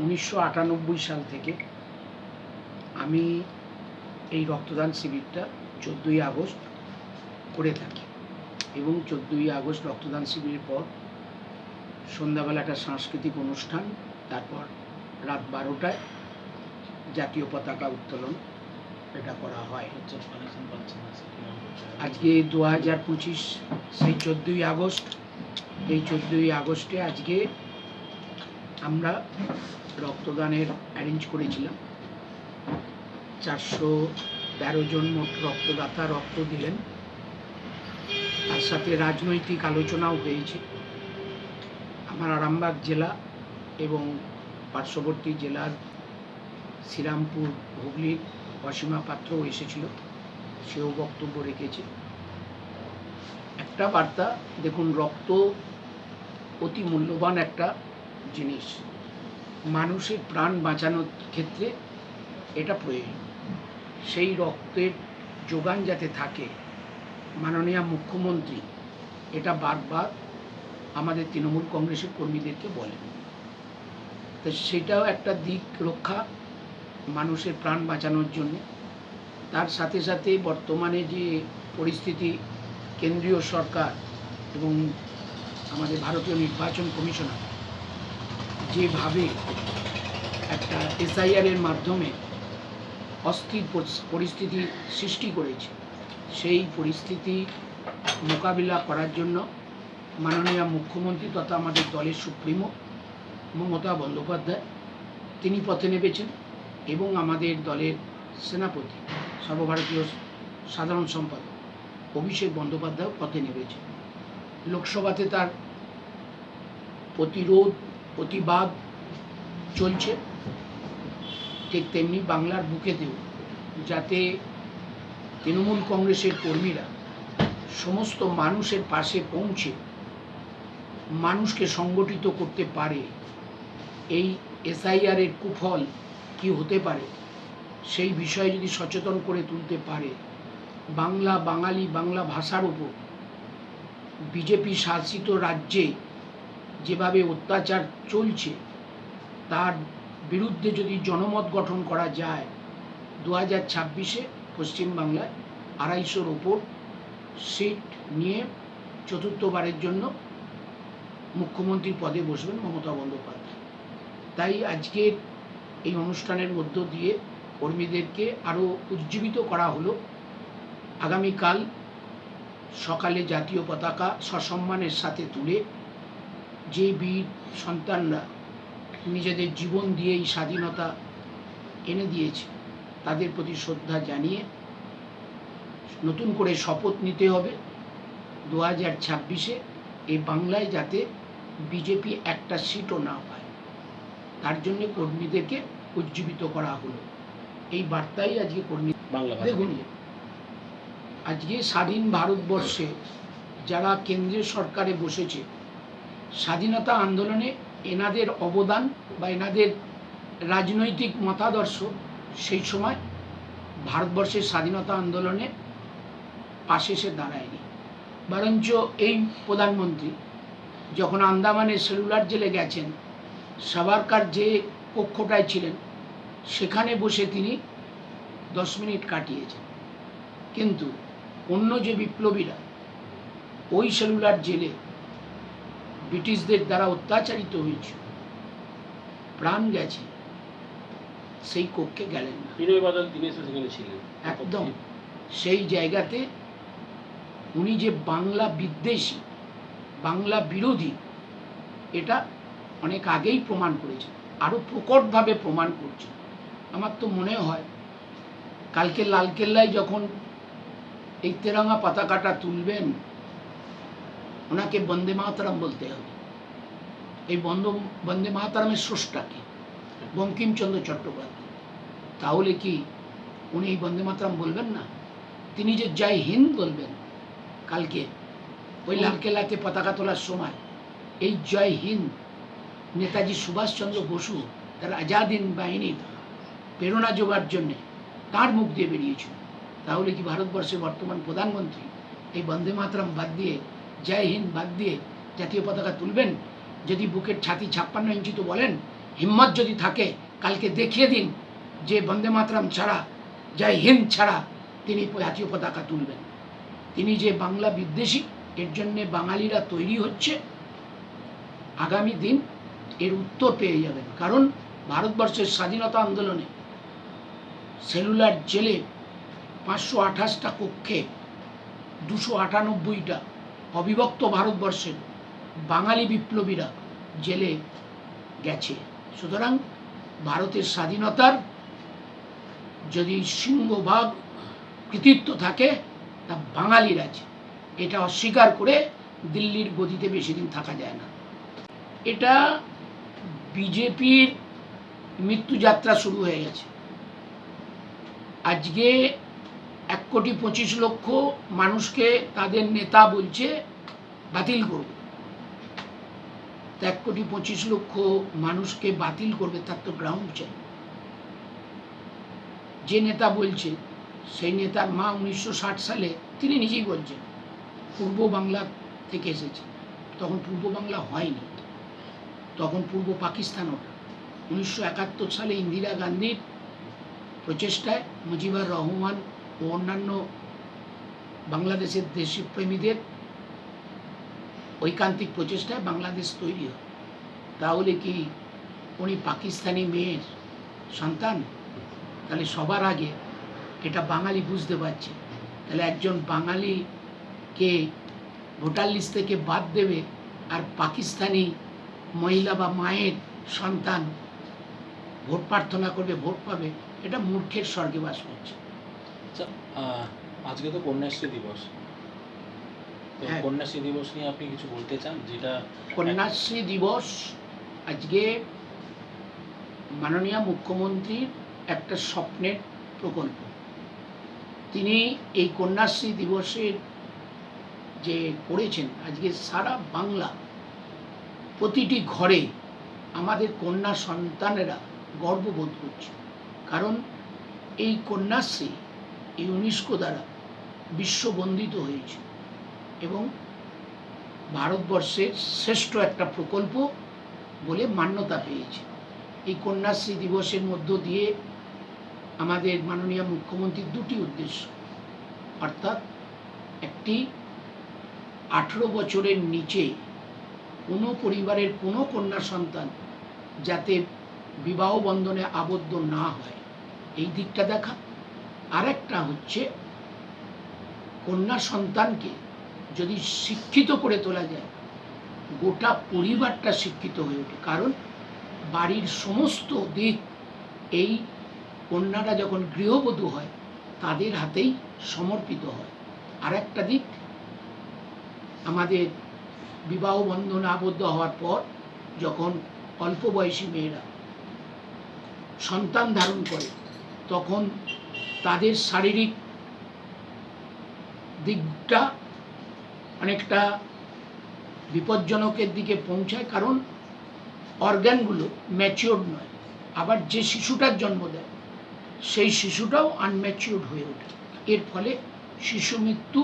1998 সাল থেকে আমি এই রক্তদান শিবিরটা 14ই আগস্ট করে থাকি এবং 14ই আগস্ট রক্তদান শিবিরের পর সন্ধ্যাবেলা একটা সাংস্কৃতিক অনুষ্ঠান, তারপর রাত 12টায় জাতীয় পতাকা উত্তোলন এটা করা হয়। আজকে 2025 সেই 14ই আগস্ট, এই 14ই আগস্টে আজকে আমরা রক্তদানের অ্যারেঞ্জ করেছিলাম। 413 জন মোট রক্তদাতা রক্ত দিলেন। তার সাথে রাজনৈতিক আলোচনাও হয়েছে। আমার আরামবাগ জেলা এবং পার্শ্ববর্তী জেলার শ্রীরামপুর হুগলির অসীমা পাত্রও এসেছিল, সেও বক্তব্য রেখেছে। একটা বার্তা, দেখুন, রক্ত অতি মূল্যবান একটা জিনিস, মানুষের প্রাণ বাঁচানোর ক্ষেত্রে এটা প্রয়োজন। সেই রক্তের যোগান যাতে থাকে, মাননীয় মুখ্যমন্ত্রী এটা বারবার আমাদের তৃণমূল কংগ্রেসের কর্মীদেরকে বলেন। তো সেটাও একটা দিক রক্ষা মানুষের প্রাণ বাঁচানোর জন্য। তার সাথে সাথে বর্তমানে যে পরিস্থিতি, কেন্দ্রীয় সরকার এবং আমাদের ভারতীয় নির্বাচন কমিশনার যেভাবে একটা এসআইআরের মাধ্যমে অস্থির পরিস্থিতি সৃষ্টি করেছে, সেই পরিস্থিতি মোকাবিলা করার জন্য মাননীয় মুখ্যমন্ত্রী তথা আমাদের দলের সুপ্রিমো মমতা বন্দ্যোপাধ্যায় তিনি পথে নেমেছেন এবং আমাদের দলের সেনাপতি সর্বভারতীয় সাধারণ সম্পাদক অভিষেক বন্দ্যোপাধ্যায় পথে নেমেছেন। লোকসভাতে তার প্রতিবাদ চলছে, ঠিক তেমনি বাংলার বুকেতেও যাতে তৃণমূল কংগ্রেসের কর্মীরা সমস্ত মানুষের পাশে পৌঁছে মানুষকে সংগঠিত করতে পারে, এই এসআইআরের কুফল কি হতে পারে সেই বিষয়ে যদি সচেতন করে তুলতে পারে, বাংলা বাঙালি বাংলা ভাষার উপর বিজেপি শাসিত রাজ্যে যেভাবে অত্যাচার চলছে তার বিরুদ্ধে যদি জনমত গঠন করা যায়, 2026-এ পশ্চিমবাংলায় 250-র ওপর সিট নিয়ে চতুর্থবারের জন্য মুখ্যমন্ত্রী পদে বসবেন মমতা বন্দ্যোপাধ্যায়। তাই আজকের এই অনুষ্ঠানের মধ্য দিয়ে কর্মীদেরকে আরও উজ্জীবিত করা হলো। আগামীকাল সকালে জাতীয় পতাকা সসম্মানের সাথে তুলে যে বীর সন্তানরা নিজেদের জীবন দিয়ে এই স্বাধীনতা এনে দিয়েছে তাদের প্রতি শ্রদ্ধা জানিয়ে নতুন করে শপথ নিতে হবে 2026-এ এই বাংলায় যাতে বিজেপি একটা সিটও না পায়, তার জন্য কর্মীদেরকে উজ্জীবিত করা হলো। এই বার্তাই আজকে কর্মী। দেখুন, আজকে স্বাধীন ভারতবর্ষে যারা কেন্দ্রীয় সরকারে বসেছে, স্বাধীনতা আন্দোলনে এনাদের অবদান বা এনাদের রাজনৈতিক মতাদর্শ সেই সময় ভারতবর্ষের স্বাধীনতা আন্দোলনে পাশে এসে দাঁড়ায়নি। বরঞ্চ এই প্রধানমন্ত্রী যখন আন্দামানের সেলুলার জেলে গেছেন, সাভারকার যে কক্ষটায় ছিলেন সেখানে বসে তিনি 10 মিনিট কাটিয়েছেন। কিন্তু অন্য যে বিপ্লবীরা ওই সেলুলার জেলে ব্রিটিশদের দ্বারা অত্যাচারিত হয়েছে, প্রাণ গেছে, সেই কক্ষে গেলেন না। একদম সেই জায়গাতে উনি যে বাংলা বিদ্বেষী, বাংলা বিরোধী, এটা অনেক আগেই প্রমাণ করেছেন, আরও প্রকটভাবে প্রমাণ করছেন। আমার তো মনে হয় কালকে লালকেল্লায় যখন এই তেরঙ্গা পতাকাটা তুলবেন, ওনাকে বন্দে মাতরম বলতে হবে। এই বন্দে মাতরমের স্রষ্টাকে বঙ্কিমচন্দ্র চট্টোপাধ্যায়, তাহলে কি উনি এই বন্দে মাতরম বলবেন না? তিনি যে জয় হিন্দ বলবেন কালকে ওই লালকেল্লাতে পতাকা তোলার সময়, এই জয় হিন্দ নেতাজি সুভাষচন্দ্র বসু তার আজাদ হিন্দ বাহিনীর প্রেরণা যোগার জন্যে তার মুখ দিয়ে বেরিয়েছিল। তাহলে কি ভারতবর্ষের বর্তমান প্রধানমন্ত্রী এই বন্দে মাতরম বাদ দিয়ে, জয় হিন্দ বাদ দিয়ে জাতীয় পতাকা তুলবেন? যদি বুকের ছাতি 56 ইঞ্চি তো বলেন, হিম্মত যদি থাকে কালকে দেখিয়ে দিন যে বন্দে মাতরম ছাড়া, জয় হিন্দ ছাড়া তিনি জাতীয় পতাকা তুলবেন। তিনি যে বাংলা বিদ্বেষী, এর জন্যে বাঙালিরা তৈরি হচ্ছে। আগামী দিন এর উত্তর পেয়ে যাবেন। কারণ ভারতবর্ষের স্বাধীনতা আন্দোলনে সেলুলার জেলে 528টা কক্ষে 298টা অবিভক্ত ভারতবর্ষের বাঙালি বিপ্লবীরা জেলে গেছে। সুতরাং ভারতের স্বাধীনতার যদি সিংহভাগ কৃতিত্ব থাকে তা বাঙালির আছে। এটা অস্বীকার করে দিল্লির গদিতে বেশি দিন থাকা যায় না। এটা বিজেপির মৃত্যুযাত্রা শুরু হয়ে গেছে। আজকে 1,25,00,000 মানুষকে তাদের নেতা বলছে বাতিল করবে। 1,25,00,000 মানুষকে বাতিল করবে, তার তো গ্রাউন্ড চাই। যে নেতা বলছে সেই নেতার মা 1960 সালে তিনি নিজেই বলছেন পূর্ব বাংলা থেকে এসেছে। তখন পূর্ব বাংলা হয়নি, তখন পূর্ব পাকিস্তান ওটা। 1971 সালে ইন্দিরা গান্ধীর প্রচেষ্টায়, মুজিবুর রহমান ও অন্যান্য বাংলাদেশের দেশপ্রেমীদের ঐকান্তিক প্রচেষ্টায় বাংলাদেশ তৈরি হয়। তাহলে কি উনি পাকিস্তানি মেয়ের সন্তান? তাহলে সবার আগে এটা বাঙালি বুঝতে পারছে। তাহলে একজন বাঙালিকে ভোটার লিস্ট থেকে বাদ দেবে আর পাকিস্তানি মহিলা বা মায়ের সন্তান ভোট প্রার্থনা করবে, ভোট পাবে, এটা মূর্খের স্বর্গে বাস করছে। আজকে তো কন্যাশ্রী দিবস, তো কন্যাশ্রী দিবস নিয়ে আপনি কিছু বলতে চান? যেটা কন্যাশ্রী দিবস আজকে মাননীয় মুখ্যমন্ত্রীর একটা স্বপ্নের প্রকল্প। তিনি এই কন্যাশ্রী দিবসের যে করেছেন, আজকে সারা বাংলা প্রতিটি ঘরে আমাদের কন্যা সন্তানেরা গর্ববোধ করছে। কারণ এই কন্যাশ্রী ইউনেস্কো দ্বারা বিশ্ববন্দিত হয়েছে এবং ভারতবর্ষের শ্রেষ্ঠ একটা প্রকল্প বলে মান্যতা পেয়েছে। এই কন্যাশ্রী দিবসের মধ্য দিয়ে আমাদের মাননীয় মুখ্যমন্ত্রীর দুটি উদ্দেশ্য, অর্থাৎ একটি 18 বছরের নিচে কোনো পরিবারের কোনো কন্যা সন্তান যাতে বিবাহ বন্ধনে আবদ্ধ না হয় এই দিকটা দেখা। আর একটা হচ্ছে কন্যা সন্তানকে যদি শিক্ষিত করে তোলা যায়, গোটা পরিবারটা শিক্ষিত হয়ে ওঠে। কারণ বাড়ির সমস্ত দিক এই কন্যারা যখন গৃহবধূ হয় তাদের হাতেই সমর্পিত হয়। আর একটা দিক, আমাদের বিবাহ বন্ধনে আবদ্ধ হওয়ার পর যখন অল্প বয়সী মেয়েরা সন্তান ধারণ করে তখন তাদের শারীরিক দিকটা অনেকটা বিপজ্জনকের দিকে পৌঁছায়। কারণ অর্গানগুলো ম্যাচিওর নয়, আবার যে শিশুটার জন্ম দেয় সেই শিশুটাও আনম্যাচিওর হয়ে ওঠে। এর ফলে শিশু মৃত্যু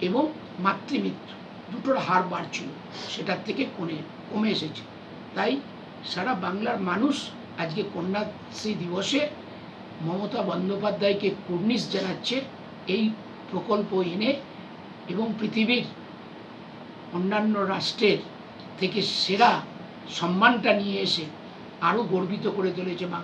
এবং মাতৃমৃত্যু দুটোর হার বাড়ছিল, সেটার থেকে কমে এসেছে। তাই সারা বাংলার মানুষ আজকে কন্যাশ্রী দিবসে মমতা বন্দ্যোপাধ্যায়কে কুর্নিশ জানাচ্ছে এই প্রকল্প এনে এবং পৃথিবীর অন্যান্য রাষ্ট্রের থেকে সেরা সম্মানটা নিয়ে এসে আরও গর্বিত করে তুলেছে বাংলা।